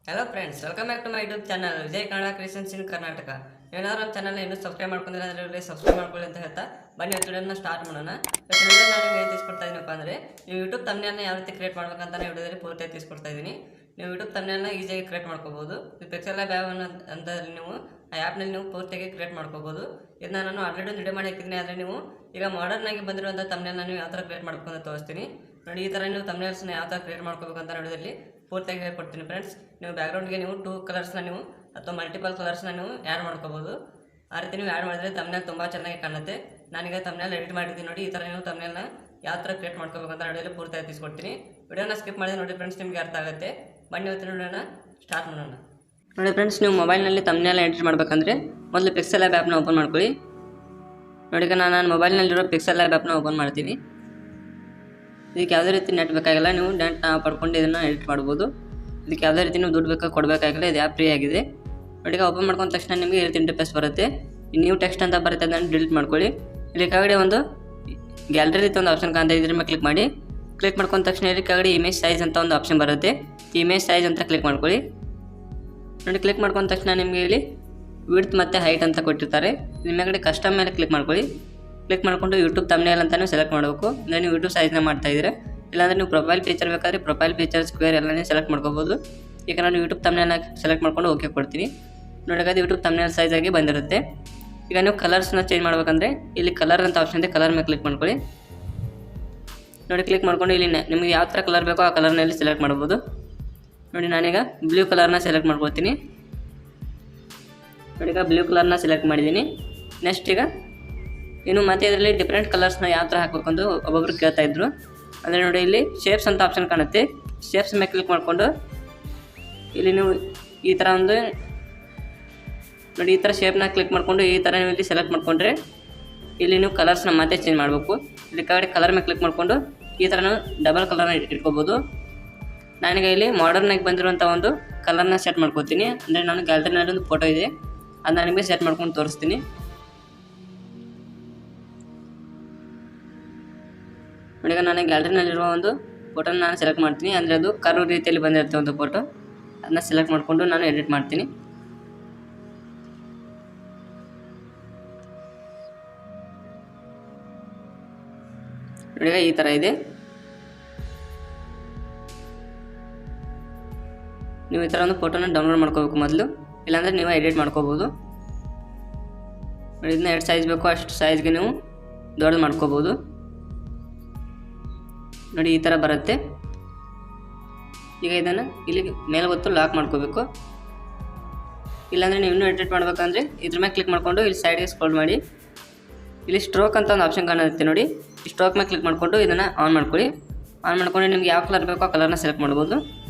Hello friends, welcome back to my YouTube channel Vijay kannada creations in Karnataka. ಏನಾದರೂ ನಮ್ಮ channel ಇನ್ನೂ subscribe ಮಾಡ್ಕೊಂಡಿಲ್ಲ ಅಂದರೆ ಸಬ್ಸ್ಕ್ರೈಬ್ ಮಾಡ್ಕೊಳ್ಳಿ ಅಂತ ಹೇಳ್ತಾ ಬನ್ನಿ ವಿಡಿಯೋನ ಸ್ಟಾರ್ಟ್ ಮಾಡೋಣ. ಇವತ್ತು ವಿಡಿಯೋ ನಾನು ನಿಮಗೆ ಏನು ತಿಳಿಸ್ಕೊಡ್ತಾ ಇದ್ದೀನಪ್ಪ ಅಂದರೆ ನೀವು ಯೂಟ್ಯೂಬ್ ಥಂಬ್ನೇಲ್ನ ಯಾವ ರೀತಿ ಕ್ರಿಯೇಟ್ ಮಾಡ್ಬೇಕಂತ ನಾನು ವಿಡಿಯೋದಲ್ಲಿ ಪೂರ್ತಿಯಾಗಿ ತಿಳಿಸ್ಕೊಡ್ತಾ ಇದ್ದೀನಿ. ನೀವು ಯೂಟ್ಯೂಬ್ ಥಂಬ್ನೇಲ್ನ ಈಸಿಯಾಗಿ ಕ್ರಿಯೇಟ್ ಮಾಡ್ಕೋಬೋದು. ಇದು Pixellab ಅಂತ ನೀವು ಆ ಆ್ಯಪ್ನಲ್ಲಿ ನೀವು ಪೂರ್ತಿಯಾಗಿ ಕ್ರಿಯೇಟ್ ಮಾಡ್ಕೋಬೋದು. ಇದನ್ನ ನಾನು ಆಲ್ರೆಡಿ ಒಂದು ವಿಡಿಯೋ ಮಾಡಿ ಹಾಕಿದ್ದೀನಿ. ಆದರೆ ನೀವು ಈಗ ಮಾಡರ್ನ್ ಆಗಿ ಬಂದಿರುವಂಥ ಥಂಬ್ನೇಲ್ನ ನೀವು ಯಾವ ಥರ ಕ್ರಿಯೇಟ್ ಮಾಡ್ಕೊಂಡು ಅಂತ ತೋರಿಸ್ತೀನಿ ನೋಡಿ. ಈ ಥರ ನೀವು ಥಂಬ್ನೇಲ್ಸ್ನ ಯಾವ ಥರ ಕ್ರಿಯೇಟ್ ಮಾಡ್ಕೋಬೇಕಂತ ವಿಡಿಯೋದಲ್ಲಿ ಪೂರ್ತಿಯಾಗಿ ಹೇಳ್ಕೊಡ್ತೀನಿ ಫ್ರೆಂಡ್ಸ್. ನೀವು ಬ್ಯಾಕ್ಗ್ರೌಂಡ್ಗೆ ನೀವು 2 ಕಲರ್ಸ್ನ ನೀವು ಅಥವಾ ಮಲ್ಟಿಪಲ್ ಕಲರ್ಸ್ನ ನೀವು ಆ್ಯಡ್ ಮಾಡ್ಕೋಬೋದು. ಆ ರೀತಿ ನೀವು ಆ್ಯಡ್ ಮಾಡಿದ್ರೆ ಥಂಬ್ನೇಲ್ ತುಂಬ ಚೆನ್ನಾಗಿ ಕಾಣುತ್ತೆ. ನಾನೀಗ ಥಂಬ್ನೇಲ್ ಎಡಿಟ್ ಮಾಡಿದ್ದೀನಿ ನೋಡಿ. ಈ ಥರ ನೀವು ಥಂಬ್ನೇಲ್ನ ಯಾವ ಥರ ಕ್ರಿಯೇಟ್ ಮಾಡ್ಕೋಬೇಕಂತ ವಿಡಿಯೋದಲ್ಲಿ ಪೂರ್ತಿಯಾಗಿ ತಿಳಿಸ್ಕೊಡ್ತೀನಿ. ವಿಡಿಯೋನ ಸ್ಕಿಪ್ ಮಾಡಿದ್ರೆ ನೋಡಿ ಫ್ರೆಂಡ್ಸ್, ನಿಮಗೆ ಅರ್ಥ ಆಗುತ್ತೆ. ಬನ್ನಿ ಇವತ್ತಿನ ವಿಡಿಯೋನ ಸ್ಟಾರ್ಟ್ ಮಾಡೋಣ. ನೋಡಿ ಫ್ರೆಂಡ್ಸ್, ನೀವು ಮೊಬೈಲ್ನಲ್ಲಿ ಥಂಬ್ನೇಲ್ ಎಡಿಟ್ ಮಾಡಬೇಕಂದ್ರೆ ಮೊದಲು Pixellab ಆ್ಯಪ್ನ ಓಪನ್ ಮಾಡ್ಕೊಳ್ಳಿ. ನೋಡಿ, ಈಗ ನಾನು ಮೊಬೈಲ್ನಲ್ಲಿರೋ Pixellab ಆ್ಯಪ್ನ ಓಪನ್ ಮಾಡ್ತೀನಿ. ಇದಕ್ಕೆ ಯಾವುದೇ ರೀತಿ ನೆಟ್ ಬೇಕಾಗಿಲ್ಲ, ನೀವು ನೆಟ್ನ ಪಡ್ಕೊಂಡು ಇದನ್ನು ಎಡಿಟ್ ಮಾಡ್ಬೋದು. ಇದಕ್ಕೆ ಯಾವುದೇ ರೀತಿ ನೀವು ದುಡ್ಡು ಕೊಡಬೇಕಾಗಿಲ್ಲ, ಇದು ಆ್ಯಪ್ ಫ್ರೀ ಆಗಿದೆ. ನೋಡಿ, ಈಗ ಓಪನ್ ಮಾಡ್ಕೊಂಡ ತಕ್ಷಣ ನಿಮಗೆ ಈ ರೀತಿ ಇಂಟರ್ಫೇಸ್ ಬರುತ್ತೆ. ನ್ಯೂ ಟೆಕ್ಸ್ಟ್ ಅಂತ ಬರುತ್ತೆ, ಅದನ್ನು ಡಿಲೀಟ್ ಮಾಡ್ಕೊಳ್ಳಿ. ಇಲ್ಲಿ ಕೆಳಗಡೆ ಒಂದು ಗ್ಯಾಲರಿ ರೀತಿ ಒಂದು ಆಪ್ಷನ್ ಕಾಣ್ತಾ ಇದ್ರ ಮೇಲೆ ಕ್ಲಿಕ್ ಮಾಡಿ. ಕ್ಲಿಕ್ ಮಾಡ್ಕೊಂಡ ತಕ್ಷಣ ಇಲ್ಲಿ ಕೆಳಗಡೆ ಇಮೇಜ್ ಸೈಜ್ ಅಂತ ಒಂದು ಆಪ್ಷನ್ ಬರುತ್ತೆ. ಇಮೇಜ್ ಸೈಜ್ ಅಂತ ಕ್ಲಿಕ್ ಮಾಡ್ಕೊಳ್ಳಿ. ನೋಡಿ, ಕ್ಲಿಕ್ ಮಾಡ್ಕೊಂಡ ತಕ್ಷಣ ನಿಮಗೆ ಇಲ್ಲಿ ವಿಡ್ತ್ ಮತ್ತು ಹೈಟ್ ಅಂತ ಕೊಟ್ಟಿರ್ತಾರೆ. ನಿಮ್ಮ ಮೇಲ್ಗಡೆ ಕಸ್ಟಮ್ ಮೇಲೆ ಕ್ಲಿಕ್ ಮಾಡ್ಕೊಳ್ಳಿ. ಕ್ಲಿಕ್ ಮಾಡಿಕೊಂಡು ಯೂಟ್ಯೂಬ್ ಥಂಬ್ನೇಲ್ ಅಂತ ನೀವು ಸೆಲೆಕ್ಟ್ ಮಾಡಬೇಕು. ಅಂದರೆ ನೀವು ಯೂಟ್ಯೂಬ್ ಸೈಜ್ನ ಮಾಡ್ತಾ ಇದ್ದೀರಾ. ಇಲ್ಲಾಂದರೆ ನೀವು ಪ್ರೊಫೈಲ್ ಪಿಕ್ಚರ್ ಬೇಕಾದರೆ ಪ್ರೊಫೈಲ್ ಪಿಕ್ಚರ್ ಸ್ಕ್ವೇರ್ ಎಲ್ಲನೇ ಸೆಲೆಕ್ಟ್ ಮಾಡ್ಕೋಬೋದು. ಈಗ ನಾನು ಯೂಟ್ಯೂಬ್ ಥಂಬ್ನೇಲ್ನ ಸೆಲೆಕ್ಟ್ ಮಾಡ್ಕೊಂಡು ಓಕೆ ಕೊಡ್ತೀನಿ. ನೋಡಿ, ಅದು ಯೂಟ್ಯೂಬ್ ಥಂಬ್ನೇಲ್ ಸೈಜ್ ಆಗಿ ಬಂದಿರುತ್ತೆ. ಈಗ ನೀವು ಕಲರ್ಸ್ನ ಚೇಂಜ್ ಮಾಡ್ಬೇಕಂದ್ರೆ ಇಲ್ಲಿ ಕಲರ್ ಅಂತ ಆಪ್ಷನ್ ಇದೆ, ಕಲರ್ ಮೇಲೆ ಕ್ಲಿಕ್ ಮಾಡ್ಕೊಳ್ಳಿ. ನೋಡಿ, ಕ್ಲಿಕ್ ಮಾಡ್ಕೊಂಡು ಇಲ್ಲಿ ನಿಮಗೆ ಯಾವ ಥರ ಕಲರ್ ಬೇಕೋ ಆ ಕಲರ್ನಲ್ಲಿ ಸೆಲೆಕ್ಟ್ ಮಾಡ್ಬೋದು. ನೋಡಿ, ನಾನೀಗ ಬ್ಲೂ ಕಲರ್ನ ಸೆಲೆಕ್ಟ್ ಮಾಡ್ಕೊಳ್ತೀನಿ. ನೋಡಿ, ಈಗ ಬ್ಲೂ ಕಲರ್ನ ಸೆಲೆಕ್ಟ್ ಮಾಡಿದ್ದೀನಿ. ನೆಕ್ಸ್ಟ್ ಈಗ ಇನ್ನು ಮತ್ತೆ ಇದರಲ್ಲಿ ಡಿಫ್ರೆಂಟ್ ಕಲರ್ಸ್ನ ಯಾವ ಥರ ಹಾಕಬೇಕಂದು ಒಬ್ಬೊಬ್ರು ಕೇಳ್ತಾ ಇದ್ರು. ಅಂದರೆ ನೋಡಿ, ಇಲ್ಲಿ ಶೇಪ್ಸ್ ಅಂತ ಆಪ್ಷನ್ ಕಾಣುತ್ತೆ. ಶೇಪ್ಸ್ ಮೇಲೆ ಕ್ಲಿಕ್ ಮಾಡಿಕೊಂಡು ಇಲ್ಲಿ ನೀವು ಈ ಥರ ಒಂದು ನೋಡಿ, ಈ ಥರ ಶೇಪ್ನ ಕ್ಲಿಕ್ ಮಾಡಿಕೊಂಡು ಈ ಥರ ನೀವು ಇಲ್ಲಿ ಸೆಲೆಕ್ಟ್ ಮಾಡಿಕೊಂಡ್ರೆ ಇಲ್ಲಿ ನೀವು ಕಲರ್ಸ್ನ ಮತ್ತೆ ಚೇಂಜ್ ಮಾಡಬೇಕು. ಇಲ್ಲಿ ಕೆಳಗಡೆ ಕಲರ್ ಮೇಲೆ ಕ್ಲಿಕ್ ಮಾಡಿಕೊಂಡು ಈ ಥರ ನಾವು ಡಬಲ್ ಕಲರ್ನ ಇಟ್ಕೋಬೋದು. ನಾನೀಗ ಇಲ್ಲಿ ಮಾಡರ್ನಾಗಿ ಬಂದಿರುವಂಥ ಒಂದು ಕಲರ್ನ ಸೆಟ್ ಮಾಡ್ಕೋತೀನಿ. ಅಂದರೆ ನಾನು ಗ್ಯಾಲರಿನಲ್ಲಿ ಒಂದು ಫೋಟೋ ಇದೆ, ಅದನ್ನ ನಿಮಗೆ ಸೆಟ್ ಮಾಡ್ಕೊಂಡು ತೋರಿಸ್ತೀನಿ. ನೋಡಿ, ಈಗ ನಾನು ಗ್ಯಾಲರಿನಲ್ಲಿರುವ ಒಂದು ಫೋಟೋನ ನಾನು ಸೆಲೆಕ್ಟ್ ಮಾಡ್ತೀನಿ. ಅಂದರೆ ಅದು ಕರ್ವ್ ರೀತಿಯಲ್ಲಿ ಬಂದಿರುತ್ತೆ ಒಂದು ಫೋಟೋ, ಅದನ್ನ ಸೆಲೆಕ್ಟ್ ಮಾಡಿಕೊಂಡು ನಾನು ಎಡಿಟ್ ಮಾಡ್ತೀನಿ. ನೋಡಿ, ಈ ಥರ ಇದೆ. ನೀವು ಈ ಥರ ಒಂದು ಫೋಟೋನ ಡೌನ್ಲೋಡ್ ಮಾಡ್ಕೋಬೇಕು ಮೊದಲು, ಇಲ್ಲಾಂದರೆ ನೀವು ಎಡಿಟ್ ಮಾಡ್ಕೋಬೋದು. ನೋಡಿ, ಇದನ್ನ ಎಷ್ಟು ಸೈಜ್ ಬೇಕೋ ಅಷ್ಟು ಸೈಜ್ಗೆ ನೀವು ದೊಡ್ಡದು ಮಾಡ್ಕೋಬೋದು. ನೋಡಿ, ಈ ಥರ ಬರುತ್ತೆ. ಈಗ ಇದನ್ನು ಇಲ್ಲಿ ಮೇಲೆ ಹೊತ್ತು ಲಾಕ್ ಮಾಡ್ಕೋಬೇಕು. ಇಲ್ಲಾಂದರೆ ನೀವು ಇನ್ನೂ ಎಡಿಟ್ ಮಾಡ್ಬೇಕಂದ್ರೆ ಇದ್ರ ಮೇಲೆ ಕ್ಲಿಕ್ ಮಾಡಿಕೊಂಡು ಇಲ್ಲಿ ಸೈಡ್ಗೆ ಸ್ಕ್ರೋಲ್ ಮಾಡಿ. ಇಲ್ಲಿ ಸ್ಟ್ರೋಕ್ ಅಂತ ಒಂದು ಆಪ್ಷನ್ ಕಾಣುತ್ತೆ ನೋಡಿ. ಈ ಸ್ಟ್ರೋಕ್ ಮೇಲೆ ಕ್ಲಿಕ್ ಮಾಡಿಕೊಂಡು ಇದನ್ನು ಆನ್ ಮಾಡ್ಕೊಳ್ಳಿ. ಆನ್ ಮಾಡ್ಕೊಂಡು ನಿಮಗೆ ಯಾವ ಕಲರ್ ಬೇಕೋ ಆ ಕಲರ್ನ ಸೆಲೆಕ್ಟ್ ಮಾಡ್ಬೋದು.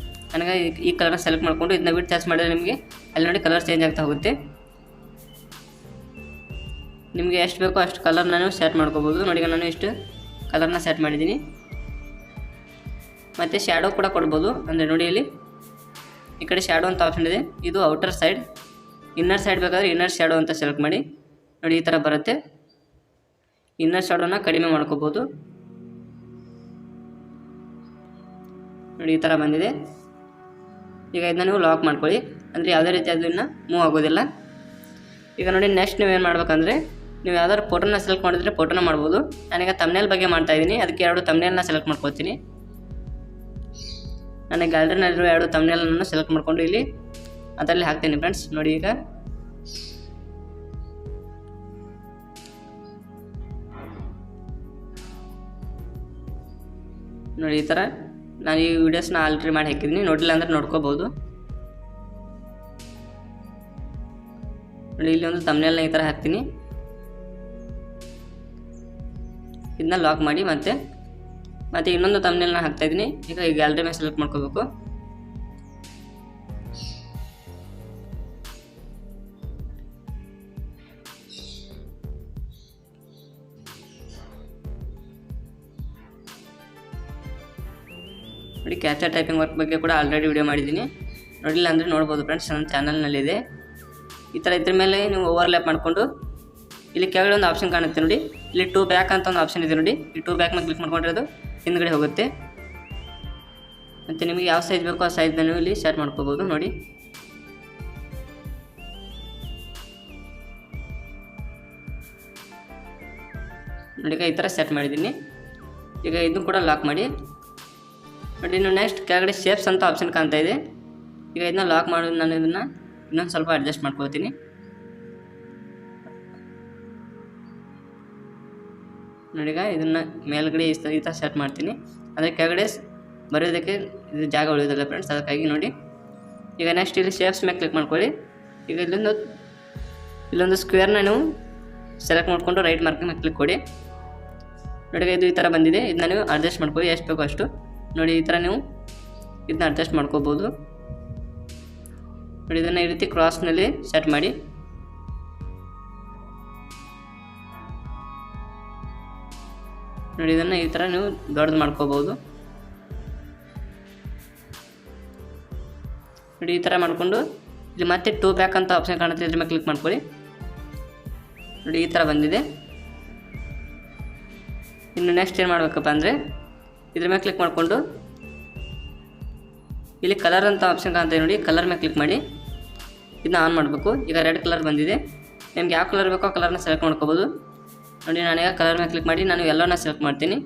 ನನಗೆ ಈ ಕಲರ್ನ ಸೆಲೆಕ್ಟ್ ಮಾಡಿಕೊಂಡು ಇದನ್ನ ವಿಡ್ತ್ ಚಾರ್ಜ್ ಮಾಡಿದ್ರೆ ನಿಮಗೆ ಅಲ್ಲಿ ನೋಡಿ ಕಲರ್ ಚೇಂಜ್ ಆಗ್ತಾ ಹೋಗುತ್ತೆ. ನಿಮಗೆ ಎಷ್ಟು ಬೇಕೋ ಅಷ್ಟು ಕಲರ್ನ ನೀವು ಸೆಟ್ ಮಾಡ್ಕೋಬೋದು. ನೋಡಿ, ನಾನು ಇಷ್ಟು ಕಲರ್ನ ಸೆಟ್ ಮಾಡಿದ್ದೀನಿ. ಮತ್ತು ಶ್ಯಾಡೋ ಕೂಡ ಕೊಡ್ಬೋದು. ಅಂದರೆ ನೋಡಿ, ಇಲ್ಲಿ ಈ ಕಡೆ ಶ್ಯಾಡೋ ಅಂತ ಆಪ್ಷನ್ ಇದೆ. ಇದು ಔಟರ್ ಸೈಡ್, ಇನ್ನರ್ ಸೈಡ್ ಬೇಕಾದರೆ ಇನ್ನರ್ ಶ್ಯಾಡೋ ಅಂತ ಸೆಲೆಕ್ಟ್ ಮಾಡಿ. ನೋಡಿ, ಈ ಥರ ಬರುತ್ತೆ. ಇನ್ನರ್ ಶ್ಯಾಡೋನ ಕಡಿಮೆ ಮಾಡ್ಕೋಬೋದು. ನೋಡಿ, ಈ ಥರ ಬಂದಿದೆ. ಈಗ ಇದನ್ನ ನೀವು ಲಾಕ್ ಮಾಡ್ಕೊಳ್ಳಿ, ಅಂದರೆ ಯಾವುದೇ ರೀತಿ ಅದನ್ನು ಮೂವ್ ಆಗೋದಿಲ್ಲ. ಈಗ ನೋಡಿ, ನೆಕ್ಸ್ಟ್ ನೀವೇನು ಮಾಡ್ಬೇಕಂದ್ರೆ ನೀವು ಯಾವ್ದಾದ್ರು ಫೋಟೋನ ಸೆಲೆಕ್ಟ್ ಮಾಡಿದ್ರೆ ಫೋಟೋನ ಮಾಡ್ಬೋದು. ನಾನೀಗ ಥಂಬ್ನೇಲ್ ಬಗ್ಗೆ ಮಾಡ್ತಾಯಿದ್ದೀನಿ, ಅದಕ್ಕೆ 2 ಥಂಬ್ನೇಲ್ನ ಸೆಲೆಕ್ಟ್ ಮಾಡ್ಕೊಳ್ತೀನಿ. ನಾನು ಗ್ಯಾಲರಿನಲ್ಲಿರೋ 2 ಥಂಬ್ನೇಲ್ನ ಸೆಲೆಕ್ಟ್ ಮಾಡಿಕೊಂಡು ಇಲ್ಲಿ ಅದರಲ್ಲಿ ಹಾಕ್ತೀನಿ ಫ್ರೆಂಡ್ಸ್. ನೋಡಿ, ಈಗ ನೋಡಿ, ಈ ಥರ ನಾನು ಈ ವಿಡಿಯೋಸ್ನ ಆಲ್ರೆಡಿ ಮಾಡಿ ಹಾಕಿದ್ದೀನಿ. ನೋಡಿಲ್ಲ ಅಂದರೆ ನೋಡ್ಕೋಬೋದು. ನೋಡಿ, ಇಲ್ಲಿ ಒಂದು ಥಂಬ್ನೇಲ್ನ ಈ ಥರ ಹಾಕ್ತೀನಿ. ಇದನ್ನ ಲಾಕ್ ಮಾಡಿ ಮತ್ತೆ ಇನ್ನೊಂದು ಥಂಬ್ನೇಲ್ನ ಹಾಕ್ತಾಯಿದ್ದೀನಿ. ಈಗ ಈ ಗ್ಯಾಲರಿ ಮೇಲೆ ಸೆಲೆಕ್ಟ್ ಮಾಡ್ಕೋಬೇಕು. ನೋಡಿ, ಕ್ಯಾಪ್ಚಾ ಟೈಪಿಂಗ್ ವರ್ಕ್ ಬಗ್ಗೆ ಕೂಡ ಆಲ್ರೆಡಿ ವಿಡಿಯೋ ಮಾಡಿದ್ದೀನಿ. ನೋಡಿಲ್ಲ ಅಂದರೆ ನೋಡ್ಬೋದು ಫ್ರೆಂಡ್ಸ್, ನನ್ನ ಚಾನಲ್ನಲ್ಲಿದೆ. ಈ ಥರ ಇದ್ರ ಮೇಲೆ ನೀವು ಓವರ್ಲ್ಯಾಪ್ ಮಾಡಿಕೊಂಡು ಇಲ್ಲಿ ಕೆಳಗಡೆ ಒಂದು ಆಪ್ಷನ್ ಕಾಣುತ್ತೆ ನೋಡಿ. ಇಲ್ಲಿ 2 ಬ್ಯಾಕ್ ಅಂತ ಒಂದು ಆಪ್ಷನ್ ಇದೆ ನೋಡಿ. ಈ 2 ಬ್ಯಾಕ್ ಮೇಲೆ ಕ್ಲಿಕ್ ಮಾಡ್ಕೊಂಡ್ರೆ ಅದು ಹಿಂದ್ಗಡೆ ಹೋಗುತ್ತೆ. ಮತ್ತು ನಿಮಗೆ ಯಾವ ಸೈಜ್ ಬೇಕೋ ಆ ಸೈಜ್ನ ನೀವು ಇಲ್ಲಿ ಸೆಟ್ ಮಾಡ್ಕೋಬೋದು. ನೋಡಿ ಈಗ ಈ ಥರ ಸೆಟ್ ಮಾಡಿದ್ದೀನಿ. ಈಗ ಇದನ್ನು ಕೂಡ ಲಾಕ್ ಮಾಡಿ. ನೋಡಿ ಇನ್ನು ನೆಕ್ಸ್ಟ್ ಕೆಳಗಡೆ ಶೇಪ್ಸ್ ಅಂತ ಆಪ್ಷನ್ ಕಾಣ್ತಾ ಇದೆ. ಈಗ ಇದನ್ನ ಲಾಕ್ ಮಾಡೋದು ನಾನು ಇದನ್ನು ಇನ್ನೊಂದು ಸ್ವಲ್ಪ ಅಡ್ಜಸ್ಟ್ ಮಾಡ್ಕೊಳ್ತೀನಿ. ನೋಡಿ ಈಗ ಇದನ್ನು ಮೇಲ್ಗಡೆ ಈ ಥರ ಸೆಟ್ ಮಾಡ್ತೀನಿ. ಅಂದರೆ ಕೆಳಗಡೆ ಬರೆಯೋದಕ್ಕೆ ಇದು ಜಾಗ ಉಳಿಯೋದಿಲ್ಲ ಫ್ರೆಂಡ್ಸ್, ಅದಕ್ಕಾಗಿ ನೋಡಿ. ಈಗ ನೆಕ್ಸ್ಟ್ ಇಲ್ಲಿ ಶೇಪ್ಸ್ ಮೇಲೆ ಕ್ಲಿಕ್ ಮಾಡ್ಕೊಳ್ಳಿ. ಈಗ ಇಲ್ಲೊಂದು ಸ್ಕ್ವೇರ್ನ ನೀವು ಸೆಲೆಕ್ಟ್ ಮಾಡಿಕೊಂಡು ರೈಟ್ ಮಾರ್ಕ್ ಮೇಲೆ ಕ್ಲಿಕ್ ಕೊಡಿ. ನೋಡಿ ಇದು ಈ ಥರ ಬಂದಿದೆ. ಇದನ್ನ ನೀವು ಅಡ್ಜಸ್ಟ್ ಮಾಡ್ಕೊಳ್ಳಿ ಎಷ್ಟು ಬೇಕೋ ಅಷ್ಟು. ನೋಡಿ ಈ ಥರ ನೀವು ಇದನ್ನ ಅಡ್ಜಸ್ಟ್ ಮಾಡ್ಕೋಬೋದು. ನೋಡಿ ಇದನ್ನು ಈ ರೀತಿ ಕ್ರಾಸ್ನಲ್ಲಿ ಸೆಟ್ ಮಾಡಿ. ನೋಡಿ ಇದನ್ನು ಈ ಥರ ನೀವು ದೊಡ್ಡದು ಮಾಡ್ಕೋಬೋದು. ನೋಡಿ ಈ ಥರ ಮಾಡಿಕೊಂಡು ಇಲ್ಲಿ ಮತ್ತೆ ಟೂ ಬ್ಯಾಕ್ ಅಂತ ಆಪ್ಷನ್ ಕಾಣುತ್ತೆ, ಇದ್ರ ಮೇಲೆ ಕ್ಲಿಕ್ ಮಾಡ್ಕೊಳ್ಳಿ. ನೋಡಿ ಈ ಥರ ಬಂದಿದೆ. ಇನ್ನು ನೆಕ್ಸ್ಟ್ ಏನು ಮಾಡಬೇಕಪ್ಪ ಅಂದರೆ ಇದ್ರ ಮೇಲೆ ಕ್ಲಿಕ್ ಮಾಡಿಕೊಂಡು ಇಲ್ಲಿ ಕಲರ್ ಅಂತ ಆಪ್ಷನ್ ಕಾಣ್ತಾ ಇದೆ ನೋಡಿ, ಕಲರ್ ಮೇಲೆ ಕ್ಲಿಕ್ ಮಾಡಿ ಇದನ್ನ ಆನ್ ಮಾಡಬೇಕು. ಈಗ ರೆಡ್ ಕಲರ್ ಬಂದಿದೆ. ನಿಮ್ಗೆ ಯಾವ ಕಲರ್ ಬೇಕೋ ಆ ಕಲರ್ನ ಸೆಲೆಕ್ಟ್ ಮಾಡ್ಕೋಬೋದು. ನೋಡಿ ನಾನೀಗ ಕಲರ್ ಮೇಲೆ ಕ್ಲಿಕ್ ಮಾಡಿ ನಾನು ಎಲ್ಲೋನ ಸೆಲೆಕ್ಟ್ ಮಾಡ್ತೀನಿ.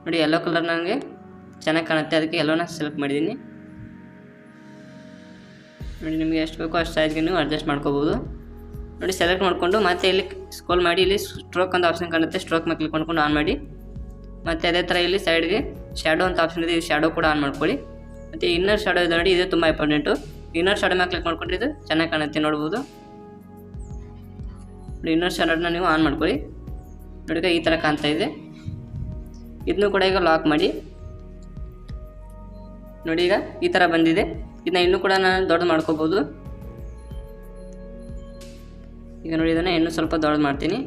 ನೋಡಿ ಎಲ್ಲೋ ಕಲರ್ ನನಗೆ ಚೆನ್ನಾಗಿ ಕಾಣುತ್ತೆ, ಅದಕ್ಕೆ ಎಲ್ಲೋನ ಸೆಲೆಕ್ಟ್ ಮಾಡಿದ್ದೀನಿ. ನೋಡಿ ನಿಮಗೆ ಎಷ್ಟು ಬೇಕೋ ಅಷ್ಟು ಸೈಜ್ಗೆ ನೀವು ಅಡ್ಜಸ್ಟ್ ಮಾಡ್ಕೋಬೋದು. ನೋಡಿ ಸೆಲೆಕ್ಟ್ ಮಾಡಿಕೊಂಡು ಮತ್ತೆ ಇಲ್ಲಿ ಸ್ಕ್ರೋಲ್ ಮಾಡಿ ಇಲ್ಲಿ ಸ್ಟ್ರೋಕ್ ಅಂತ ಆಪ್ಷನ್ ಕಾಣುತ್ತೆ, ಸ್ಟ್ರೋಕ್ ಮೇಲೆ ಕ್ಲಿಕ್ ಮಾಡ್ಕೊಂಡು ಆನ್ ಮಾಡಿ. ಮತ್ತು ಅದೇ ಥರ ಇಲ್ಲಿ ಸೈಡ್ಗೆ ಶ್ಯಾಡೋ ಅಂತ ಆಪ್ಷನ್ ಇದೆ, ಈ ಶ್ಯಾಡೋ ಕೂಡ ಆನ್ ಮಾಡ್ಕೊಳ್ಳಿ. ಮತ್ತು ಇನ್ನರ್ ಶ್ಯಾಡೋ ಇದೆ ನೋಡಿ, ಇದು ತುಂಬ ಇಂಪಾರ್ಟೆಂಟು. ಇನ್ನರ್ ಶ್ಯಾಡೋ ಮೇಲೆ ಕ್ಲಿಕ್ ಮಾಡ್ಕೊಂಡ್ರೆ ಇದು ಚೆನ್ನಾಗಿ ಕಾಣುತ್ತೆ ನೋಡ್ಬೋದು. ನೋಡಿ ಇನ್ನರ್ ಶ್ಯಾಡೋನ ನೀವು ಆನ್ ಮಾಡ್ಕೊಳ್ಳಿ. ನೋಡಿ ಈ ಥರ ಕಾಣ್ತಾ ಇದೆ. ಇದನ್ನು ಕೂಡ ಈಗ ಲಾಕ್ ಮಾಡಿ. ನೋಡಿ ಈಗ ಈ ಥರ ಬಂದಿದೆ. ಇದನ್ನ ಇನ್ನೂ ಕೂಡ ನಾನು ದೊಡ್ಡದು ಮಾಡ್ಕೋಬೋದು. ಈಗ ನೋಡಿ ಇದನ್ನು ಇನ್ನೂ ಸ್ವಲ್ಪ ದೊಡ್ಡದು ಮಾಡ್ತೀನಿ.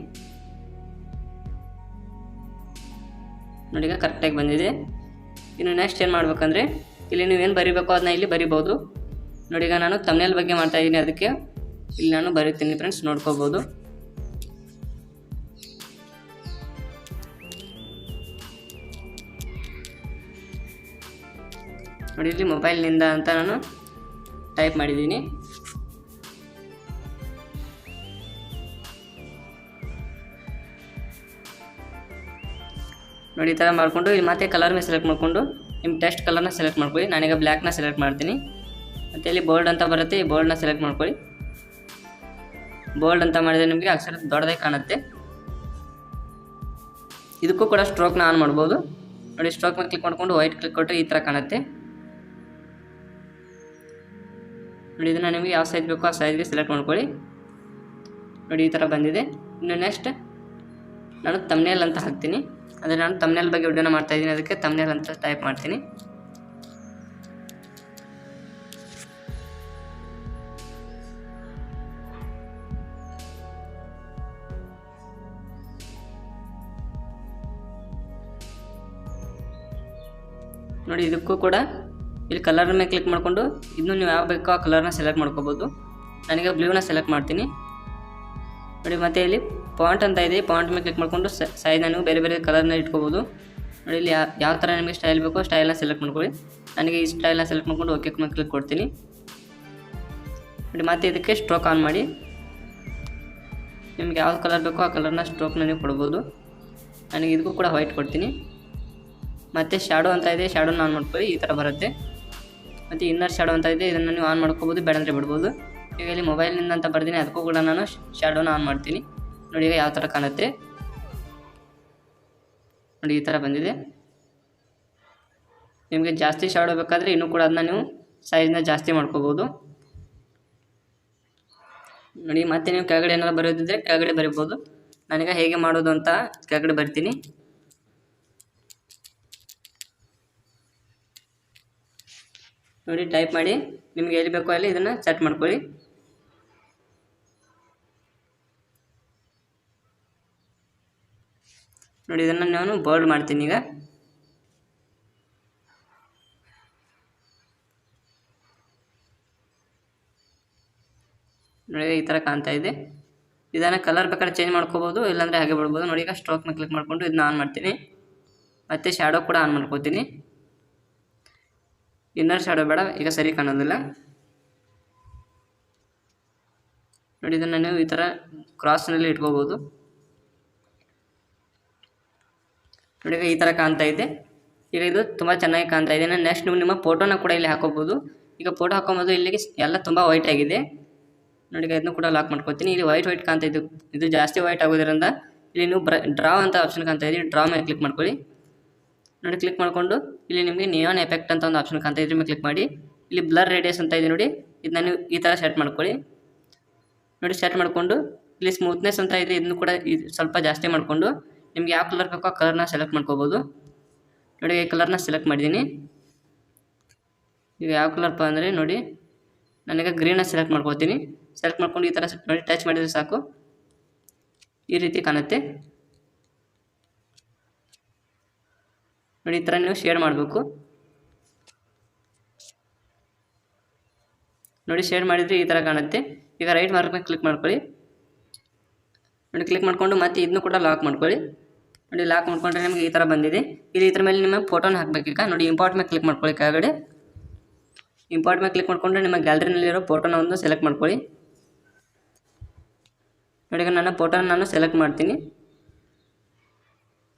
ನೋಡಿ ಈಗ ಕರೆಕ್ಟಾಗಿ ಬಂದಿದೆ. ಇನ್ನು ನೆಕ್ಸ್ಟ್ ಏನು ಮಾಡ್ಬೇಕಂದ್ರೆ ಇಲ್ಲಿ ನೀವೇನು ಬರಿಬೇಕೋ ಅದನ್ನ ಇಲ್ಲಿ ಬರಿಬೋದು. ನೋಡಿ ಈಗ ನಾನು ಥಂಬ್ನೇಲ್ ಬಗ್ಗೆ ಮಾಡ್ತಾಯಿದ್ದೀನಿ, ಅದಕ್ಕೆ ಇಲ್ಲಿ ನಾನು ಬರೀತೀನಿ ಫ್ರೆಂಡ್ಸ್, ನೋಡ್ಕೋಬೋದು. ನೋಡಿ ಇಲ್ಲಿ ಮೊಬೈಲ್ನಿಂದ ಅಂತ ನಾನು ಟೈಪ್ ಮಾಡಿದ್ದೀನಿ. ನೋಡಿ ಈ ಥರ ಮಾಡಿಕೊಂಡು ಇಲ್ಲಿ ಮತ್ತೆ ಕಲರ್ ಮೇಲೆ ಸೆಲೆಕ್ಟ್ ಮಾಡಿಕೊಂಡು ನಿಮ್ಮ ಟೆಸ್ಟ್ ಕಲರ್ನ ಸೆಲೆಕ್ಟ್ ಮಾಡ್ಕೊಳ್ಳಿ. ನಾನೀಗ ಬ್ಲ್ಯಾಕ್ನ ಸೆಲೆಕ್ಟ್ ಮಾಡ್ತೀನಿ. ಮತ್ತು ಇಲ್ಲಿ ಬೋಲ್ಡ್ ಅಂತ ಬರುತ್ತೆ, ಈ ಬೋಲ್ಡ್ನ ಸೆಲೆಕ್ಟ್ ಮಾಡ್ಕೊಳ್ಳಿ. ಬೋಲ್ಡ್ ಅಂತ ಮಾಡಿದರೆ ನಿಮಗೆ ಅಕ್ಷರ ದೊಡ್ಡದಾಗಿ ಕಾಣುತ್ತೆ. ಇದಕ್ಕೂ ಕೂಡ ಸ್ಟ್ರೋಕ್ನ ಆನ್ ಮಾಡ್ಬೋದು. ನೋಡಿ ಸ್ಟ್ರೋಕ್ ಮೇಲೆ ಕ್ಲಿಕ್ ಮಾಡಿಕೊಂಡು ವೈಟ್ ಕ್ಲಿಕ್ ಕೊಟ್ಟರೆ ಈ ಥರ ಕಾಣುತ್ತೆ. ನೋಡಿ ಇದನ್ನು ನಿಮಗೆ ಯಾವ ಸೈಜ್ ಬೇಕೋ ಆ ಸೈಜ್ಗೆ ಸೆಲೆಕ್ಟ್ ಮಾಡ್ಕೊಳ್ಳಿ. ನೋಡಿ ಈ ಥರ ಬಂದಿದೆ. ಇನ್ನು ನೆಕ್ಸ್ಟ್ ನಾನು ಥಂಬ್ನೇಲ್ ಅಂತ ಹಾಕ್ತೀನಿ. ಅಂದರೆ ನಾನು ಥಂಬ್ನೇಲ್ ಬಗ್ಗೆ ವಿಡಿಯೋನ ಮಾಡ್ತಾಯಿದ್ದೀನಿ, ಅದಕ್ಕೆ ಥಂಬ್ನೇಲ್ ಅಂತ ಟೈಪ್ ಮಾಡ್ತೀನಿ. ನೋಡಿ ಇದಕ್ಕೂ ಕೂಡ ಇಲ್ಲಿ ಕಲರ್ ಮೇಲೆ ಕ್ಲಿಕ್ ಮಾಡಿಕೊಂಡು ಇದನ್ನು ನೀವು ಯಾವ ಬೇಕೋ ಆ ಕಲರ್ನ ಸೆಲೆಕ್ಟ್ ಮಾಡ್ಕೋಬೋದು. ನಾನೀಗ ಬ್ಲೂನ ಸೆಲೆಕ್ಟ್ ಮಾಡ್ತೀನಿ. ನೋಡಿ ಮತ್ತೆ ಇಲ್ಲಿ ಪಾಂಟ್ ಅಂತ ಇದೆ, ಪಾಂಟ್ ಮೇಲೆ ಕ್ಲಿಕ್ ಮಾಡಿಕೊಂಡು ಸೈಜ್ನ ನೀವು ಬೇರೆ ಬೇರೆ ಕಲರ್ನ ಇಟ್ಕೋಬೋದು. ನೋಡಿ ಇಲ್ಲಿ ಯಾವ ಥರ ನಿಮಗೆ ಸ್ಟೈಲ್ ಬೇಕೋ ಸ್ಟೈಲ್ನ ಸೆಲೆಕ್ಟ್ ಮಾಡ್ಕೊಳ್ಳಿ. ನನಗೆ ಈ ಸ್ಟೈಲ್ನ ಸೆಲೆಕ್ಟ್ ಮಾಡ್ಕೊಂಡು ಓಕೆ ಮೇಲೆ ಕ್ಲಿಕ್ ಕೊಡ್ತೀನಿ. ನೋಡಿ ಮತ್ತೆ ಇದಕ್ಕೆ ಸ್ಟ್ರೋಕ್ ಆನ್ ಮಾಡಿ. ನಿಮ್ಗೆ ಯಾವ ಕಲರ್ ಬೇಕೋ ಆ ಕಲರ್ನ ಸ್ಟ್ರೋಕ್ನ ನೀವು ಕೊಡ್ಬೋದು. ನನಗೆ ಇದಕ್ಕೂ ಕೂಡ ವೈಟ್ ಕೊಡ್ತೀನಿ. ಮತ್ತು ಶ್ಯಾಡೋ ಅಂತ ಇದೆ, ಶ್ಯಾಡೋನ ಆನ್ ಮಾಡ್ಕೊಳ್ಳಿ. ಈ ಥರ ಬರುತ್ತೆ. ಮತ್ತು ಇನ್ನರ್ ಶ್ಯಾಡೋ ಅಂತ ಇದೆ, ಇದನ್ನು ನೀವು ಆನ್ ಮಾಡ್ಕೋಬೋದು, ಬೇಡಂದರೆ ಬಿಡ್ಬೋದು. ಈಗ ಇಲ್ಲಿ ಮೊಬೈಲ್ನಿಂದ ಅಂತ ಬರ್ತೀನಿ, ಅದಕ್ಕೂ ಕೂಡ ನಾನು ಶ್ಯಾಡೋನ ಆನ್ ಮಾಡ್ತೀನಿ. ನೋಡಿ ಈಗ ಯಾವ ಥರ ಕಾಣುತ್ತೆ. ನೋಡಿ ಈ ಥರ ಬಂದಿದೆ. ನಿಮಗೆ ಜಾಸ್ತಿ ಶ್ಯಾಡೋ ಬೇಕಾದರೆ ಇನ್ನೂ ಕೂಡ ಅದನ್ನ ನೀವು ಸೈಜ್ನ ಜಾಸ್ತಿ ಮಾಡ್ಕೋಬೋದು. ನೋಡಿ ಮತ್ತೆ ನೀವು ಕೆಳಗಡೆ ಏನಾದ್ರು ಬರೆಯೋದಿದ್ದರೆ ಕೆಳಗಡೆ ಬರಿಬೋದು. ನಾನೀಗ ಹೇಗೆ ಮಾಡೋದು ಅಂತ ಕೆಳಗಡೆ ಬರ್ತೀನಿ. ನೋಡಿ ಟೈಪ್ ಮಾಡಿ, ನಿಮಗೆ ಎಲ್ಲಿ ಬೇಕೋ ಅಲ್ಲಿ ಇದನ್ನು ಸೆಟ್ ಮಾಡ್ಕೊಳ್ಳಿ. ನೋಡಿ ಇದನ್ನು ನಾನು ಬೋಲ್ಡ್ ಮಾಡ್ತೀನಿ. ಈಗ ನೋಡಿ ಈ ಥರ ಕಾಣ್ತಾ ಇದೆ. ಇದನ್ನು ಕಲರ್ ಬೇಕಾದ್ರೆ ಚೇಂಜ್ ಮಾಡ್ಕೋಬೋದು, ಇಲ್ಲಾಂದರೆ ಹಾಗೆ ಬಿಡ್ಬೋದು. ನೋಡಿ ಈಗ ಸ್ಟ್ರೋಕ್ ಮೇಲೆ ಕ್ಲಿಕ್ ಮಾಡಿಕೊಂಡು ಇದನ್ನ ಆನ್ ಮಾಡ್ತೀನಿ. ಮತ್ತು ಶ್ಯಾಡೋ ಕೂಡ ಆನ್ ಮಾಡ್ಕೋತೀನಿ. ಇನ್ನರ್ ಶಾಡೋ ಬೇಡ, ಈಗ ಸರಿ ಕಾಣೋದಿಲ್ಲ ನೋಡಿ. ಇದನ್ನು ನೀವು ಈ ಥರ ಕ್ರಾಸ್ನಲ್ಲಿ ಇಟ್ಕೋಬೋದು ನೋಡಿ. ಈಗ ಈ ಥರ ಕಾಣ್ತಾ ಇದೆ. ಈಗ ಇದು ತುಂಬ ಚೆನ್ನಾಗಿ ಕಾಣ್ತಾ ಇದೆ. ನೆಕ್ಸ್ಟ್ ನೀವು ನಿಮ್ಮ ಫೋಟೋನ ಕೂಡ ಇಲ್ಲಿ ಹಾಕೋಬೋದು. ಈಗ ಫೋಟೋ ಹಾಕೋಬೋದು. ಇಲ್ಲಿಗೆ ಎಲ್ಲ ತುಂಬ ವೈಟ್ ಆಗಿದೆ ನೋಡಿ. ಈಗ ಇದನ್ನು ಕೂಡ ಲಾಕ್ ಮಾಡ್ಕೊತೀನಿ. ಇಲ್ಲಿ ವೈಟ್ ಕಾಣ್ತಾ ಇದ್ದು, ಇದು ಜಾಸ್ತಿ ವೈಟ್ ಆಗೋದ್ರಿಂದ ಇಲ್ಲಿ ನೀವು ಡ್ರಾ ಅಂತ ಆಪ್ಷನ್ ಕಾಣ್ತಾ ಇದೆ. ಡ್ರಾ ಮೇಲೆ ಕ್ಲಿಕ್ ಮಾಡ್ಕೊಳ್ಳಿ ನೋಡಿ. ಕ್ಲಿಕ್ ಮಾಡಿಕೊಂಡು ಇಲ್ಲಿ ನಿಮಗೆ ನಿಯಾನ್ ಎಫೆಕ್ಟ್ ಅಂತ ಒಂದು ಆಪ್ಷನ್ ಕಾಣ್ತಾ ಇದ್ರ ಮೇಲೆ ಕ್ಲಿಕ್ ಮಾಡಿ. ಇಲ್ಲಿ ಬ್ಲರ್ ರೇಡಿಯಸ್ ಅಂತ ಇದೆ ನೋಡಿ, ಇದನ್ನ ನೀವು ಈ ಥರ ಸೆಟ್ ಮಾಡ್ಕೊಳ್ಳಿ ನೋಡಿ. ಸೆಟ್ ಮಾಡಿಕೊಂಡು ಇಲ್ಲಿ ಸ್ಮೂತ್ನೆಸ್ ಅಂತ ಇದೆ, ಇದನ್ನು ಕೂಡ ಸ್ವಲ್ಪ ಜಾಸ್ತಿ ಮಾಡಿಕೊಂಡು ನಿಮ್ಗೆ ಯಾವ ಕಲರ್ ಬೇಕೋ ಆ ಕಲರ್ನ ಸೆಲೆಕ್ಟ್ ಮಾಡ್ಕೋಬೋದು ನೋಡಿ. ಈ ಕಲರ್ನ ಸೆಲೆಕ್ಟ್ ಮಾಡಿದ್ದೀನಿ. ಈಗ ಯಾವ ಕಲರ್ಪ್ಪ ಅಂದರೆ ನೋಡಿ, ನನಗೆ ಗ್ರೀನ ಸೆಲೆಕ್ಟ್ ಮಾಡ್ಕೊತೀನಿ. ಸೆಲೆಕ್ಟ್ ಮಾಡ್ಕೊಂಡು ಈ ಥರ ನೋಡಿ ಟಚ್ ಮಾಡಿದರೆ ಸಾಕು, ಈ ರೀತಿ ಕಾಣುತ್ತೆ ನೋಡಿ. ಈ ಥರ ನೀವು ಶೇಡ್ ಮಾಡಬೇಕು ನೋಡಿ. ಶೇಡ್ ಮಾಡಿದರೆ ಈ ಥರ ಕಾಣುತ್ತೆ. ಈಗ ರೈಟ್ ಮಾರ್ಕ್ ಮೇಲೆ ಕ್ಲಿಕ್ ಮಾಡ್ಕೊಳ್ಳಿ ನೋಡಿ. ಕ್ಲಿಕ್ ಮಾಡಿಕೊಂಡು ಮತ್ತೆ ಇದನ್ನು ಕೂಡ ಲಾಕ್ ಮಾಡ್ಕೊಳ್ಳಿ ನೋಡಿ. ಲಾಕ್ ಮಾಡ್ಕೊಂಡ್ರೆ ನಿಮಗೆ ಈ ಥರ ಬಂದಿದೆ. ಇಲ್ಲಿ ಇದ್ರ ಮೇಲೆ ನಿಮ್ಮ ಫೋಟೋನ ಹಾಕಬೇಕೀಗ ನೋಡಿ. ಇಂಪೋರ್ಟ್ ಮೇಲೆ ಕ್ಲಿಕ್ ಮಾಡ್ಕೊಳ್ಳಿ. ಕೆಳಗಡೆ ಇಂಪೋರ್ಟ್ ಮೇಲೆ ಕ್ಲಿಕ್ ಮಾಡಿಕೊಂಡ್ರೆ ನಿಮ್ಮ ಗ್ಯಾಲರಿನಲ್ಲಿರೋ ಫೋಟೋನ ಒಂದು ಸೆಲೆಕ್ಟ್ ಮಾಡ್ಕೊಳ್ಳಿ ನೋಡಿ. ಈಗ ನನ್ನ ಫೋಟೋನ ನಾನು ಸೆಲೆಕ್ಟ್ ಮಾಡ್ತೀನಿ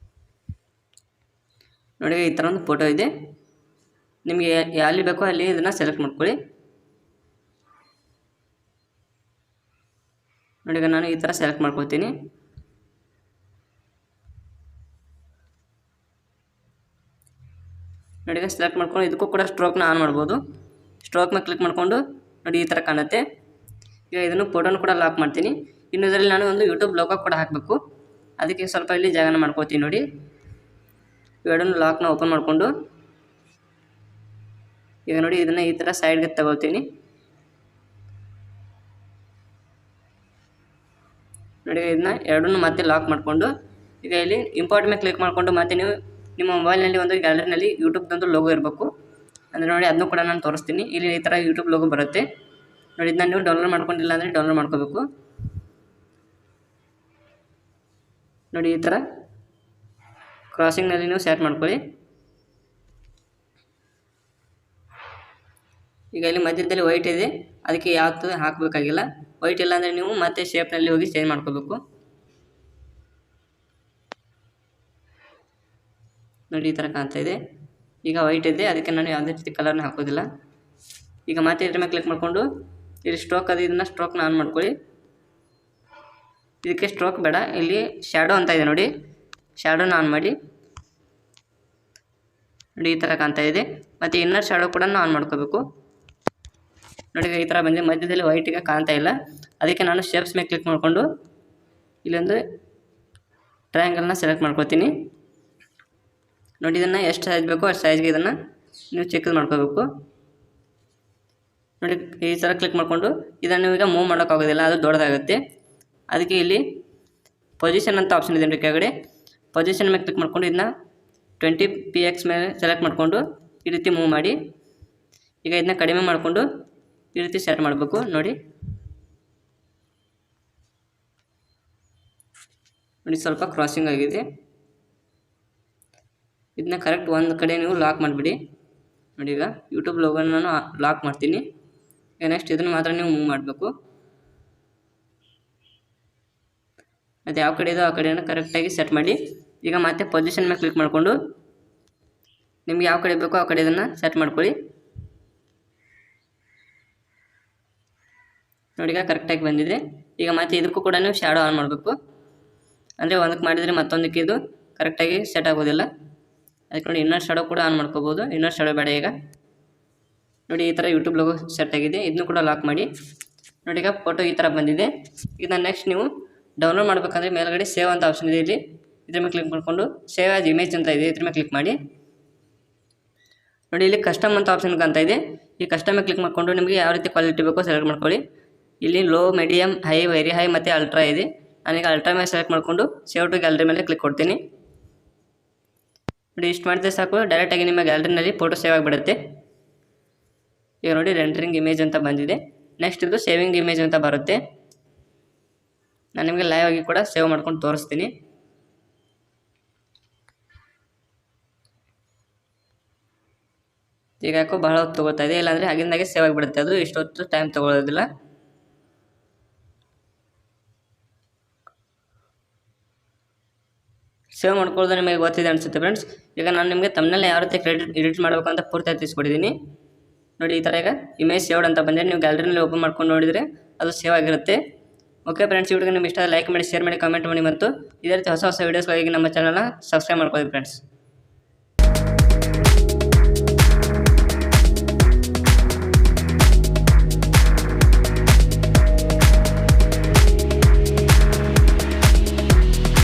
ನೋಡಿ. ಈ ಥರ ಒಂದು ಫೋಟೋ ಇದೆ. ನಿಮಗೆ ಎಲ್ಲಿ ಬೇಕೋ ಅಲ್ಲಿ ಇದನ್ನು ಸೆಲೆಕ್ಟ್ ಮಾಡ್ಕೊಳ್ಳಿ ನೋಡಿ. ಈಗ ನಾನು ಈ ಥರ ಸೆಲೆಕ್ಟ್ ಮಾಡ್ಕೊಳ್ತೀನಿ ನೋಡಿ. ಈಗ ಸೆಲೆಕ್ಟ್ ಮಾಡ್ಕೊಂಡು ಇದಕ್ಕೂ ಕೂಡ ಸ್ಟ್ರೋಕ್ನ ಆನ್ ಮಾಡ್ಬೋದು. ಸ್ಟ್ರೋಕ್ ಮೇಲೆ ಕ್ಲಿಕ್ ಮಾಡಿಕೊಂಡು ನೋಡಿ ಈ ಥರ ಕಾಣುತ್ತೆ. ಈಗ ಇದನ್ನು ಫೋಟೋನು ಕೂಡ ಲಾಕ್ ಮಾಡ್ತೀನಿ. ಇನ್ನು ಇದರಲ್ಲಿ ನಾನು ಒಂದು ಯೂಟ್ಯೂಬ್ ಲೋಗೋ ಕೂಡ ಹಾಕಬೇಕು. ಅದಕ್ಕೆ ಸ್ವಲ್ಪ ಇಲ್ಲಿ ಜಾಗನ ಮಾಡ್ಕೊತೀನಿ ನೋಡಿ. ಇವೆರಡನ್ನು ಲಾಕ್ನ ಓಪನ್ ಮಾಡಿಕೊಂಡು ಈಗ ನೋಡಿ ಇದನ್ನು ಈ ಥರ ಸೈಡ್ಗೆ ತಗೊಳ್ತೀನಿ ನೋಡಿ. ಇದನ್ನ ಎರಡನ್ನೂ ಮತ್ತೆ ಲಾಕ್ ಮಾಡಿಕೊಂಡು ಈಗ ಇಲ್ಲಿ ಇಂಪೋರ್ಟ್ ಮೇಲೆ ಕ್ಲಿಕ್ ಮಾಡಿಕೊಂಡು ಮತ್ತೆ ನೀವು ನಿಮ್ಮ ಮೊಬೈಲ್ನಲ್ಲಿ ಒಂದು ಗ್ಯಾಲರಿನಲ್ಲಿ ಯೂಟ್ಯೂಬ್ದೊಂದು ಲೋಗೋ ಇರಬೇಕು ಅಂದರೆ ನೋಡಿ. ಅದನ್ನು ಕೂಡ ನಾನು ತೋರಿಸ್ತೀನಿ. ಇಲ್ಲಿ ಈ ಥರ ಯೂಟ್ಯೂಬ್ ಲೋಗೋ ಬರುತ್ತೆ ನೋಡಿ. ಇದನ್ನ ನೀವು ಡೌನ್ಲೋಡ್ ಮಾಡ್ಕೊಂಡಿಲ್ಲ ಅಂದರೆ ಡೌನ್ಲೋಡ್ ಮಾಡ್ಕೋಬೇಕು ನೋಡಿ. ಈ ಥರ ಕ್ರಾಸಿಂಗ್ನಲ್ಲಿ ನೀವು ಸೆಟ್ ಮಾಡ್ಕೊಳ್ಳಿ. ಈಗ ಇಲ್ಲಿ ಮಧ್ಯದಲ್ಲಿ ವೈಟ್ ಇದೆ, ಅದಕ್ಕೆ ಯಾವುದು ಹಾಕಬೇಕಾಗಿಲ್ಲ. ವೈಟ್ ಇಲ್ಲ ಅಂದರೆ ನೀವು ಮತ್ತೆ ಶೇಪ್ನಲ್ಲಿ ಹೋಗಿ ಚೇಂಜ್ ಮಾಡ್ಕೋಬೇಕು ನೋಡಿ. ಈ ಥರ ಕಾಣ್ತಾ ಇದೆ. ಈಗ ವೈಟ್ ಇದೆ, ಅದಕ್ಕೆ ನಾನು ಯಾವುದೇ ರೀತಿ ಕಲರ್ನ ಹಾಕೋದಿಲ್ಲ. ಈಗ ಮತ್ತೆ ಇದ್ರ ಮೇಲೆ ಕ್ಲಿಕ್ ಮಾಡಿಕೊಂಡು ಇಲ್ಲಿ ಸ್ಟ್ರೋಕ್ ಅದು, ಇದನ್ನು ಸ್ಟ್ರೋಕ್ನ ಆನ್ ಮಾಡ್ಕೊಳ್ಳಿ. ಇದಕ್ಕೆ ಸ್ಟ್ರೋಕ್ ಬೇಡ, ಇಲ್ಲಿ ಶ್ಯಾಡೋ ಅಂತ ಇದೆ ನೋಡಿ. ಶ್ಯಾಡೋನ ಆನ್ ಮಾಡಿ ನೋಡಿ. ಈ ಥರ ಕಾಣ್ತಾ ಇದೆ. ಮತ್ತು ಇನ್ನರ್ ಶ್ಯಾಡೋ ಕೂಡ ಆನ್ ಮಾಡ್ಕೋಬೇಕು ನೋಡಿ. ಈ ಥರ ಬಂದಿದೆ. ಮಧ್ಯದಲ್ಲಿ ವೈಟಿಗೆ ಕಾಣ್ತಾ ಇಲ್ಲ, ಅದಕ್ಕೆ ನಾನು ಶೇಪ್ಸ್ ಮೇಲೆ ಕ್ಲಿಕ್ ಮಾಡಿಕೊಂಡು ಇಲ್ಲೊಂದು ಟ್ರಯಾಂಗಲ್ನ ಸೆಲೆಕ್ಟ್ ಮಾಡ್ಕೊತೀನಿ ನೋಡಿ. ಇದನ್ನು ಎಷ್ಟು ಸೈಜ್ ಬೇಕೋ ಅಷ್ಟು ಸೈಜ್ಗೆ ಇದನ್ನು ನೀವು ಚಿಕ್ಕದು ಮಾಡ್ಕೋಬೇಕು ನೋಡಿ. ಈ ಥರ ಕ್ಲಿಕ್ ಮಾಡಿಕೊಂಡು ಇದನ್ನು ಈಗ ಮೂವ್ ಮಾಡೋಕ್ಕಾಗೋದಿಲ್ಲ, ಅದು ದೊಡ್ಡದಾಗುತ್ತೆ. ಅದಕ್ಕೆ ಇಲ್ಲಿ ಪೊಸಿಷನ್ ಅಂತ ಆಪ್ಷನ್ ಇದೆ ನೋಡಿ ಕೆಳಗಡೆ. ಪೊಸಿಷನ್ ಮೇಲೆ ಕ್ಲಿಕ್ ಮಾಡಿಕೊಂಡು ಇದನ್ನ 20px ಮೇಲೆ ಸೆಲೆಕ್ಟ್ ಮಾಡಿಕೊಂಡು ಈ ರೀತಿ ಮೂವ್ ಮಾಡಿ. ಈಗ ಇದನ್ನ ಕಡಿಮೆ ಮಾಡಿಕೊಂಡು ಈ ರೀತಿ ಸೆಟ್ ಮಾಡಬೇಕು ನೋಡಿ. ನೋಡಿ ಸ್ವಲ್ಪ ಕ್ರಾಸಿಂಗ್ ಆಗಿದೆ. ಇದನ್ನ ಕರೆಕ್ಟ್ ಒಂದು ಕಡೆ ನೀವು ಲಾಕ್ ಮಾಡಿಬಿಡಿ ನೋಡಿ. ಈಗ ಯೂಟ್ಯೂಬ್ ಲೋಗೋನ ನಾನು ಲಾಕ್ ಮಾಡ್ತೀನಿ. ಈಗ ನೆಕ್ಸ್ಟ್ ಇದನ್ನು ಮಾತ್ರ ನೀವು ಮೂವ್ ಮಾಡಬೇಕು. ಅದು ಯಾವ ಕಡೆ ಇದೋ ಆ ಕಡೆಯನ್ನು ಕರೆಕ್ಟಾಗಿ ಸೆಟ್ ಮಾಡಿ. ಈಗ ಮತ್ತೆ ಪೊಸಿಷನ್ ಮೇಲೆ ಕ್ಲಿಕ್ ಮಾಡಿಕೊಂಡು ನಿಮ್ಗೆ ಯಾವ ಕಡೆ ಬೇಕೋ ಆ ಕಡೆ ಇದನ್ನು ಸೆಟ್ ಮಾಡ್ಕೊಳ್ಳಿ ನೋಡಿ. ಈಗ ಕರೆಕ್ಟಾಗಿ ಬಂದಿದೆ. ಈಗ ಮತ್ತೆ ಇದಕ್ಕೂ ಕೂಡ ನೀವು ಶ್ಯಾಡೋ ಆನ್ ಮಾಡಬೇಕು, ಅಂದರೆ ಒಂದಕ್ಕೆ ಮಾಡಿದರೆ ಮತ್ತೊಂದಕ್ಕೆ ಇದು ಕರೆಕ್ಟಾಗಿ ಸೆಟ್ ಆಗೋದಿಲ್ಲ. ಅದಕ್ಕೆ ನೋಡಿ ಇನ್ನರ್ ಶ್ಯಾಡೋ ಕೂಡ ಆನ್ ಮಾಡ್ಕೋಬೋದು. ಇನ್ನರ್ ಶ್ಯಾಡೋ ಬೇಡ. ಈಗ ನೋಡಿ ಈ ಥರ ಯೂಟ್ಯೂಬ್ ಲೋಗೋ ಸೆಟ್ ಆಗಿದೆ. ಇದನ್ನು ಕೂಡ ಲಾಕ್ ಮಾಡಿ ನೋಡಿ. ಈಗ ಫೋಟೋ ಈ ಥರ ಬಂದಿದೆ. ಇದನ್ನ ನೆಕ್ಸ್ಟ್ ನೀವು ಡೌನ್ಲೋಡ್ ಮಾಡಬೇಕಂದ್ರೆ ಮೇಲ್ಗಡೆ ಸೇವ್ ಅಂತ ಆಪ್ಷನ್ ಇದೆ, ಇಲ್ಲಿ ಇದ್ರ ಮೇಲೆ ಕ್ಲಿಕ್ ಮಾಡಿಕೊಂಡು ಸೇವ್ ಆಸ್ ಇಮೇಜ್ ಅಂತ ಇದೆ, ಇದ್ರ ಮೇಲೆ ಕ್ಲಿಕ್ ಮಾಡಿ ನೋಡಿ. ಇಲ್ಲಿ ಕಸ್ಟಮ್ ಅಂತ ಆಪ್ಷನ್ ಕಾಣ್ತಾ ಇದೆ. ಈ ಕಸ್ಟಮ್ ಮೇಲೆ ಕ್ಲಿಕ್ ಮಾಡಿಕೊಂಡು ನಿಮಗೆ ಯಾವ ರೀತಿ ಕ್ವಾಲಿಟಿ ಬೇಕೋ ಸೆಲೆಕ್ಟ್ ಮಾಡ್ಕೊಳ್ಳಿ. ಇಲ್ಲಿ low, medium, high, very high ಮತ್ತು ಅಲ್ಟ್ರಾ ಇದೆ. ನಾನೀಗ ಅಲ್ಟ್ರಾ ಮೇಲೆ ಸೆಲೆಕ್ಟ್ ಮಾಡಿಕೊಂಡು ಸೇವ್ ಟು ಗ್ಯಾಲರಿ ಮೇಲೆ ಕ್ಲಿಕ್ ಕೊಡ್ತೀನಿ ನೋಡಿ. ಇಷ್ಟು ಮಾಡಿದ್ರೆ ಸಾಕು, ಡೈರೆಕ್ಟಾಗಿ ನಿಮ್ಮ ಗ್ಯಾಲರಿನಲ್ಲಿ ಫೋಟೋ ಸೇವ್ ಆಗಿಬಿಡುತ್ತೆ. ಈಗ ನೋಡಿ ರೆಂಡರಿಂಗ್ ಇಮೇಜ್ ಅಂತ ಬಂದಿದೆ. ನೆಕ್ಸ್ಟ್ ಇದು ಸೇವಿಂಗ್ ಇಮೇಜ್ ಅಂತ ಬರುತ್ತೆ. ನಾನು ನಿಮಗೆ ಲೈವ್ ಆಗಿ ಕೂಡ ಸೇವ್ ಮಾಡ್ಕೊಂಡು ತೋರಿಸ್ತೀನಿ. ಈಗ ಯಾಕೋ ಭಾಳ ಹೊತ್ತು ತೊಗೊಳ್ತಾ ಇದೆ, ಇಲ್ಲಾಂದರೆ ಆಗಿಂದಾಗೆ ಸೇವ್ ಆಗಿಬಿಡುತ್ತೆ. ಅದು ಇಷ್ಟೊತ್ತು ಟೈಮ್ ತೊಗೊಳ್ಳೋದಿಲ್ಲ. ಸೇವ್ ಮಾಡ್ಕೊಳ್ಳೋದು ನಿಮಗೆ ಗೊತ್ತಿದೆ ಅನಿಸುತ್ತೆ ಫ್ರೆಂಡ್ಸ್. ಈಗ ನಾನು ನಿಮಗೆ ತಮ್ಮನೆಲ್ಲ ಯಾವ ರೀತಿ ಎಡಿಟ್ ಮಾಡಬೇಕು ಅಂತ ಪೂರ್ತಿ ತಿಳಿಸ್ಕೊಟ್ಟಿದ್ದೀನಿ ನೋಡಿ. ಈ ಥರ ಈಗ ಇಮೇಜ್ ಸೇವ್ಡ್ ಅಂತ ಬಂದರೆ ನೀವು ಗ್ಯಾಲರಿನಲ್ಲಿ ಓಪನ್ ಮಾಡ್ಕೊಂಡು ನೋಡಿದರೆ ಅದು ಸೇವ್ ಆಗಿರುತ್ತೆ. ಓಕೆ ಫ್ರೆಂಡ್ಸ್, ಈ ವಿಡಿಯೋ ನಿಮಗೆ ಇಷ್ಟ ಲೈಕ್ ಮಾಡಿ, ಶೇರ್ ಮಾಡಿ, ಕಾಮೆಂಟ್ ಮಾಡಿ ಮತ್ತು ಇದೇ ರೀತಿ ಹೊಸ ವೀಡಿಯೋಸ್ಗಾಗಿ ನಮ್ಮ ಚಾನಲ್ನ ಸಬ್ಸ್ಕ್ರೈಬ್ ಮಾಡ್ಕೊಳ್ಳಿ ಫ್ರೆಂಡ್ಸ್.